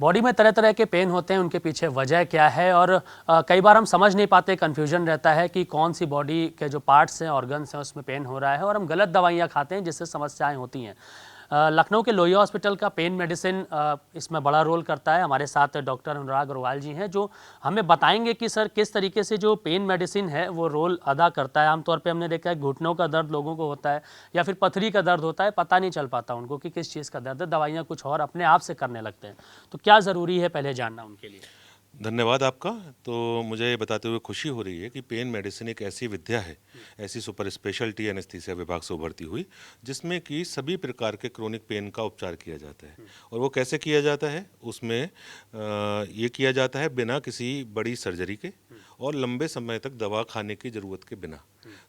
Body में तरह तरह के पेन होते हैं, उनके पीछे वजह क्या है और कई बार हम समझ नहीं पाते, कन्फ्यूजन रहता है कि कौन सी बॉडी के जो पार्ट्स हैं, ऑर्गन्स हैं, उसमें पेन हो रहा है और हम गलत दवाइयाँ खाते हैं जिससे समस्याएं होती हैं। लखनऊ के लोहिया हॉस्पिटल का पेन मेडिसिन इसमें बड़ा रोल करता है। हमारे साथ डॉक्टर अनुराग अग्रवाल जी हैं जो हमें बताएंगे कि सर किस तरीके से जो पेन मेडिसिन है वो रोल अदा करता है। आमतौर पे हमने देखा है घुटनों का दर्द लोगों को होता है या फिर पथरी का दर्द होता है, पता नहीं चल पाता उनको कि किस चीज़ का दर्द है, दवाइयाँ कुछ और अपने आप से करने लगते हैं। तो क्या ज़रूरी है पहले जानना उनके लिए? धन्यवाद आपका। तो मुझे ये बताते हुए खुशी हो रही है कि पेन मेडिसिन एक ऐसी विद्या है, ऐसी सुपर स्पेशलिटी एनेस्थीसिया विभाग से उभरती हुई, जिसमें कि सभी प्रकार के क्रोनिक पेन का उपचार किया जाता है। और वो कैसे किया जाता है? उसमें ये किया जाता है बिना किसी बड़ी सर्जरी के और लंबे समय तक दवा खाने की ज़रूरत के बिना।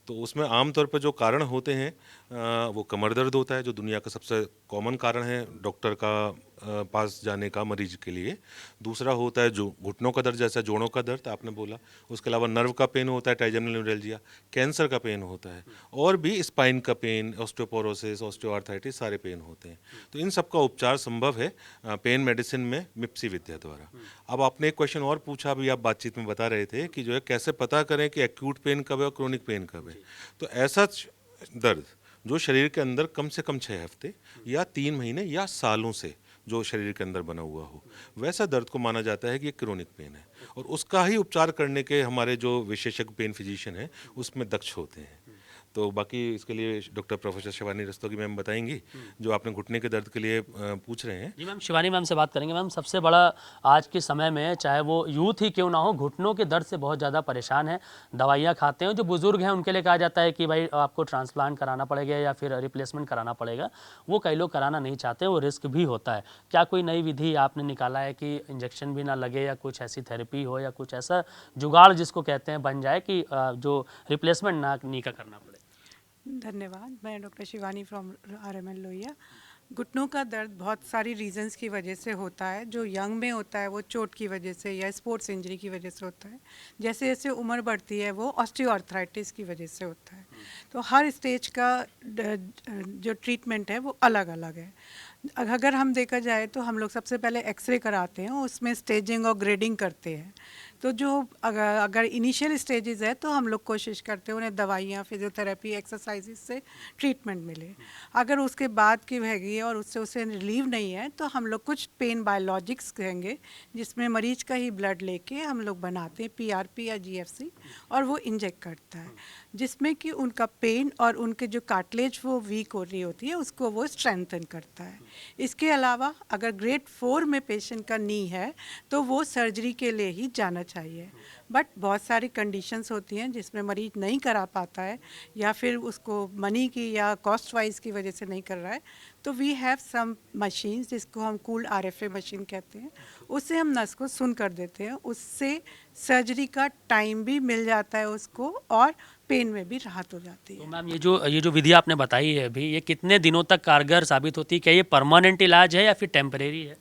तो उसमें आमतौर पर जो कारण होते हैं वो कमर दर्द होता है, जो दुनिया का सबसे कॉमन कारण है डॉक्टर का पास जाने का मरीज के लिए। दूसरा होता है जो घुटनों का दर्द, जैसा जोड़ों का दर्द आपने बोला। उसके अलावा नर्व का पेन होता है, ट्राइजेमिनल न्यूरैल्जिया। कैंसर का पेन होता है और भी स्पाइन का पेन, ऑस्टियोपोरोसिस, ऑस्टियोआर्थराइटिस, सारे पेन होते हैं। तो इन सब का उपचार संभव है पेन मेडिसिन में मिप्सी विद्या द्वारा। अब आपने एक क्वेश्चन और पूछा, अभी आप बातचीत में बता रहे थे कि जो है कैसे पता करें कि एक्यूट पेन कब है और क्रोनिक पेन कब है। तो ऐसा दर्द जो शरीर के अंदर कम से कम 6 हफ्ते या 3 महीने या सालों से जो शरीर के अंदर बना हुआ हो, वैसा दर्द को माना जाता है कि ये क्रोनिक पेन है। और उसका ही उपचार करने के हमारे जो विशेषज्ञ पेन फिजिशियन हैं उसमें दक्ष होते हैं। तो बाकी इसके लिए doctor professor Shivani Rastogi ma'am बताएंगी, जो आपने घुटने के दर्द के लिए पूछ रहे हैं। जी मैम, शिवानी मैम से बात करेंगे। मैम, सबसे बड़ा आज के समय में, चाहे वो यूथ ही क्यों ना हो, घुटनों के दर्द से बहुत ज़्यादा परेशान है, दवाइयाँ खाते हैं। जो बुजुर्ग हैं उनके लिए कहा जाता है कि भाई आपको ट्रांसप्लांट कराना पड़ेगा या फिर रिप्लेसमेंट कराना पड़ेगा। वो कई लोग कराना नहीं चाहते, वो रिस्क भी होता है। क्या कोई नई विधि आपने निकाला है कि इंजेक्शन भी ना लगे या कुछ ऐसी थेरेपी हो या कुछ ऐसा जुगाड़ जिसको कहते हैं बन जाए कि जो रिप्लेसमेंट ना नी का करना पड़े? धन्यवाद। मैं doctor Shivani from RML Lohia. घुटनों का दर्द बहुत सारी रीजंस की वजह से होता है। जो यंग में होता है वो चोट की वजह से या स्पोर्ट्स इंजरी की वजह से होता है। जैसे जैसे उम्र बढ़ती है वो ऑस्टियोआर्थराइटिस की वजह से होता है। तो हर स्टेज का जो ट्रीटमेंट है वो अलग अलग है। अगर हम देखा जाए तो हम लोग सबसे पहले एक्सरे कराते हैं, उसमें स्टेजिंग और ग्रेडिंग करते हैं। तो जो अगर इनिशियल स्टेजेस है तो हम लोग कोशिश करते हैं उन्हें दवाइयाँ, फिजियोथेरेपी, एक्सरसाइजेस से ट्रीटमेंट मिले। अगर उसके बाद की हैगी और उससे उसे रिलीव नहीं है तो हम लोग कुछ पेन बायोलॉजिक्स कहेंगे, जिसमें मरीज का ही ब्लड लेके हम लोग बनाते हैं PRP या GFC, और वो इंजेक्ट करता है, जिसमें कि उनका पेन और उनके जो कार्टिलेज वो वीक हो रही होती है उसको वो स्ट्रेंथन करता है। इसके अलावा अगर ग्रेड 4 में पेशेंट का नी है तो वो सर्जरी के लिए ही जाना चाहिए। बट बहुत सारी कंडीशंस होती हैं जिसमें मरीज नहीं करा पाता है या फिर उसको मनी की या कॉस्ट वाइज की वजह से नहीं कर रहा है, तो वी हैव सम मशीन्स जिसको हम कूल्ड RFA मशीन कहते हैं। उससे हम नस को सुन कर देते हैं, उससे सर्जरी का टाइम भी मिल जाता है उसको और पेन में भी राहत हो जाती तो है। मैम, ये जो विधि आपने बताई है अभी, ये कितने दिनों तक कारगर साबित होती है? क्या ये परमानेंट इलाज है या फिर टेम्परेरी है?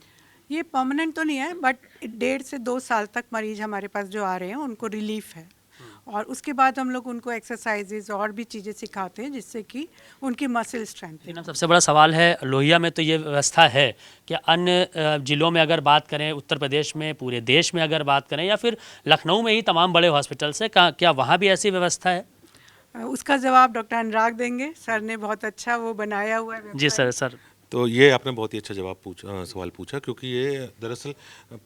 ये परमानेंट तो नहीं है, बट 1.5 से 2 साल तक मरीज हमारे पास जो आ रहे हैं उनको रिलीफ है। और उसके बाद हम लोग उनको एक्सरसाइजेज और भी चीज़ें सिखाते हैं जिससे कि उनकी मसल स्ट्रेंथ लेकिन अब हो। सबसे बड़ा सवाल है, लोहिया में तो ये व्यवस्था है, क्या अन्य जिलों में अगर बात करें, उत्तर प्रदेश में, पूरे देश में अगर बात करें, या फिर लखनऊ में ही तमाम बड़े हॉस्पिटल से, क्या वहाँ भी ऐसी व्यवस्था है? उसका जवाब डॉक्टर अनुराग देंगे। सर ने बहुत अच्छा वो बनाया हुआ है जी सर। वेबसाइट। सर, तो ये आपने बहुत ही अच्छा सवाल पूछा, क्योंकि ये दरअसल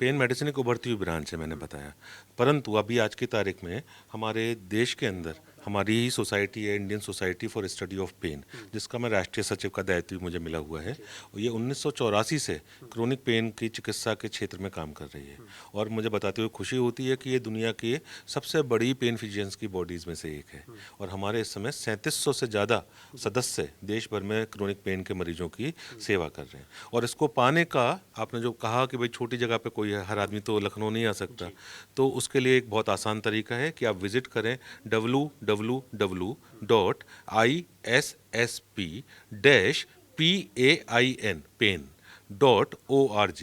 पेन मेडिसिन एक उभरती हुई ब्रांच है, मैंने बताया। परंतु अभी आज की तारीख में हमारे देश के अंदर हमारी ही सोसाइटी है, Indian society for study of pain, जिसका मैं राष्ट्रीय सचिव का दायित्व मुझे मिला हुआ है। और ये 1984 से क्रोनिक पेन की चिकित्सा के क्षेत्र में काम कर रही है। और मुझे बताते हुए खुशी होती है कि ये दुनिया की सबसे बड़ी पेन फिजिशियंस की बॉडीज़ में से एक है। और हमारे इस समय 3700 से ज़्यादा सदस्य देश भर में क्रोनिक पेन के मरीजों की सेवा कर रहे हैं। और इसको पाने का, आपने जो कहा कि भाई छोटी जगह पे कोई है, हर आदमी तो लखनऊ नहीं आ सकता, तो उसके लिए एक बहुत आसान तरीका है कि आप विजिट करें www.issp-pain.org।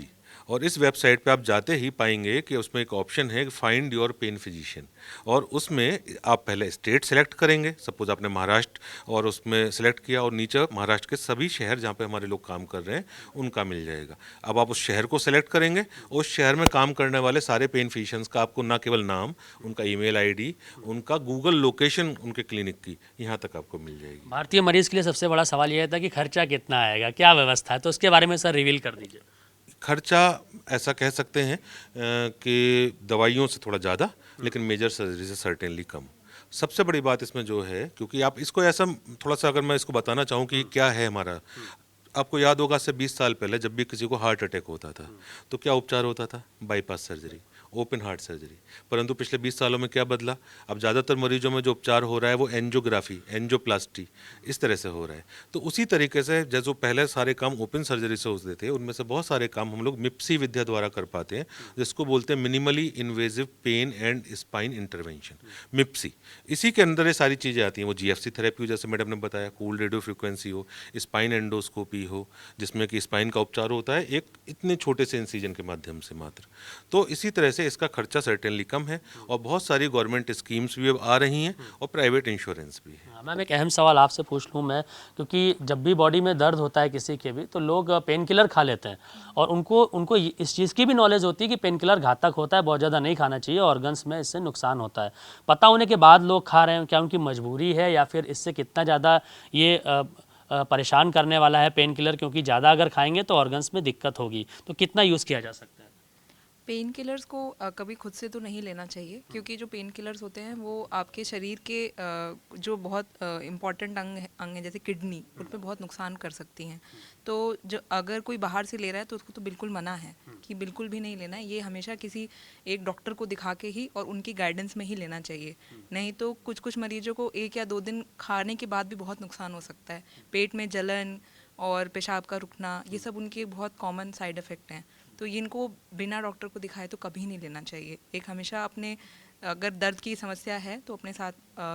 और इस वेबसाइट पे आप जाते ही पाएंगे कि उसमें एक ऑप्शन है फाइंड योर पेन फिजिशियन, और उसमें आप पहले स्टेट सेलेक्ट करेंगे, सपोज आपने महाराष्ट्र और उसमें सेलेक्ट किया, और नीचे महाराष्ट्र के सभी शहर जहाँ पे हमारे लोग काम कर रहे हैं उनका मिल जाएगा। अब आप उस शहर को सेलेक्ट करेंगे, उस शहर में काम करने वाले सारे पेन फिजिशियंस का आपको ना केवल नाम, उनका ईमेल आईडी, उनका गूगल लोकेशन उनके क्लिनिक की यहाँ तक आपको मिल जाएगी। भारतीय मरीज के लिए सबसे बड़ा सवाल यह था कि खर्चा कितना आएगा, क्या व्यवस्था है, तो उसके बारे में सर रिवील कर दीजिए। खर्चा ऐसा कह सकते हैं कि दवाइयों से थोड़ा ज़्यादा, लेकिन मेजर सर्जरी से सर्टेनली कम। सबसे बड़ी बात इसमें जो है, क्योंकि आप इसको ऐसा थोड़ा सा अगर मैं इसको बताना चाहूँ कि क्या है हमारा, आपको याद होगा से 20 साल पहले जब भी किसी को हार्ट अटैक होता था तो क्या उपचार होता था? Bypass surgery, open heart surgery. परंतु पिछले 20 सालों में क्या बदला? अब ज़्यादातर मरीजों में जो उपचार हो रहा है वो एंजियोग्राफी, एंजियोप्लास्टी, इस तरह से हो रहा है। तो उसी तरीके से जैसे पहले सारे काम ओपन सर्जरी से होते थे, उनमें से बहुत सारे काम हम लोग मिप्सी विद्या द्वारा कर पाते हैं, जिसको बोलते हैं minimally invasive pain and spine intervention, MIPSI. इसी के अंदर ये सारी चीज़ें आती हैं। वो जीएफसी थेरेपी, जैसे मैडम ने बताया, कूल रेडियो फ्रिक्वेंसी हो, स्पाइन एंडोस्कोपी हो, जिसमें कि स्पाइन का उपचार होता है एक इतने छोटे से इंसिजन के माध्यम से मात्र। तो इसी तरह से इसका खर्चा सर्टेनली कम है, और बहुत सारी गवर्नमेंट स्कीम्स भी अब आ रही हैं और प्राइवेट इंश्योरेंस भी है। मैम एक अहम सवाल आपसे पूछ लूँ मैं, क्योंकि जब भी बॉडी में दर्द होता है किसी के भी, तो लोग पेन किलर खा लेते हैं, और उनको इस चीज़ की भी नॉलेज होती है कि पेन किलर घातक होता है, बहुत ज़्यादा नहीं खाना चाहिए, ऑर्गन्स में इससे नुकसान होता है। पता होने के बाद लोग खा रहे हैं, क्या उनकी मजबूरी है, या फिर इससे कितना ज़्यादा ये परेशान करने वाला है पेन किलर, क्योंकि ज़्यादा अगर खाएंगे तो ऑर्गन्स में दिक्कत होगी, तो कितना यूज़ किया जा सकता है? पेन किलर्स को कभी खुद से तो नहीं लेना चाहिए, क्योंकि जो पेन किलर्स होते हैं वो आपके शरीर के जो बहुत इम्पॉर्टेंट अंग हैं जैसे किडनी, उन पे बहुत नुकसान कर सकती हैं। तो जो अगर कोई बाहर से ले रहा है तो उसको तो बिल्कुल मना है कि बिल्कुल भी नहीं लेना है। ये हमेशा किसी एक डॉक्टर को दिखा के ही और उनकी गाइडेंस में ही लेना चाहिए। नहीं तो कुछ कुछ मरीजों को 1 या 2 दिन खाने के बाद भी बहुत नुकसान हो सकता है। पेट में जलन और पेशाब का रुकना, ये सब उनके बहुत कॉमन साइड इफ़ेक्ट हैं। तो इनको बिना डॉक्टर को दिखाए तो कभी नहीं लेना चाहिए। एक हमेशा अपने, अगर दर्द की समस्या है तो अपने साथ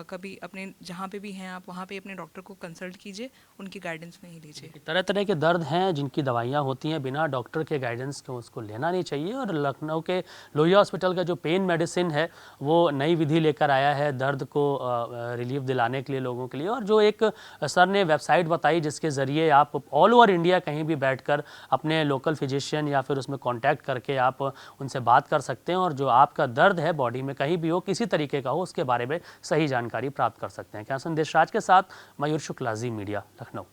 कभी अपने जहाँ पे भी हैं आप, वहाँ पे अपने डॉक्टर को कंसल्ट कीजिए, उनकी गाइडेंस में ही लीजिए। तरह तरह के दर्द हैं जिनकी दवाइयाँ होती हैं, बिना डॉक्टर के गाइडेंस के उसको लेना नहीं चाहिए। और लखनऊ के लोहिया हॉस्पिटल का जो पेन मेडिसिन है वो नई विधि लेकर आया है दर्द को रिलीफ दिलाने के लिए लोगों के लिए। और जो एक सर ने वेबसाइट बताई जिसके ज़रिए आप ऑल ओवर इंडिया कहीं भी बैठकर अपने लोकल फिजिशियन या फिर उसमें कॉन्टैक्ट करके आप उनसे बात कर सकते हैं, और जो आपका दर्द है बॉडी में कहीं भी हो, किसी तरीके का हो, उसके बारे में सही जानकारी प्राप्त कर सकते हैं। क्या संदेश राज के साथ मयूर शुक्ला, जी मीडिया, लखनऊ।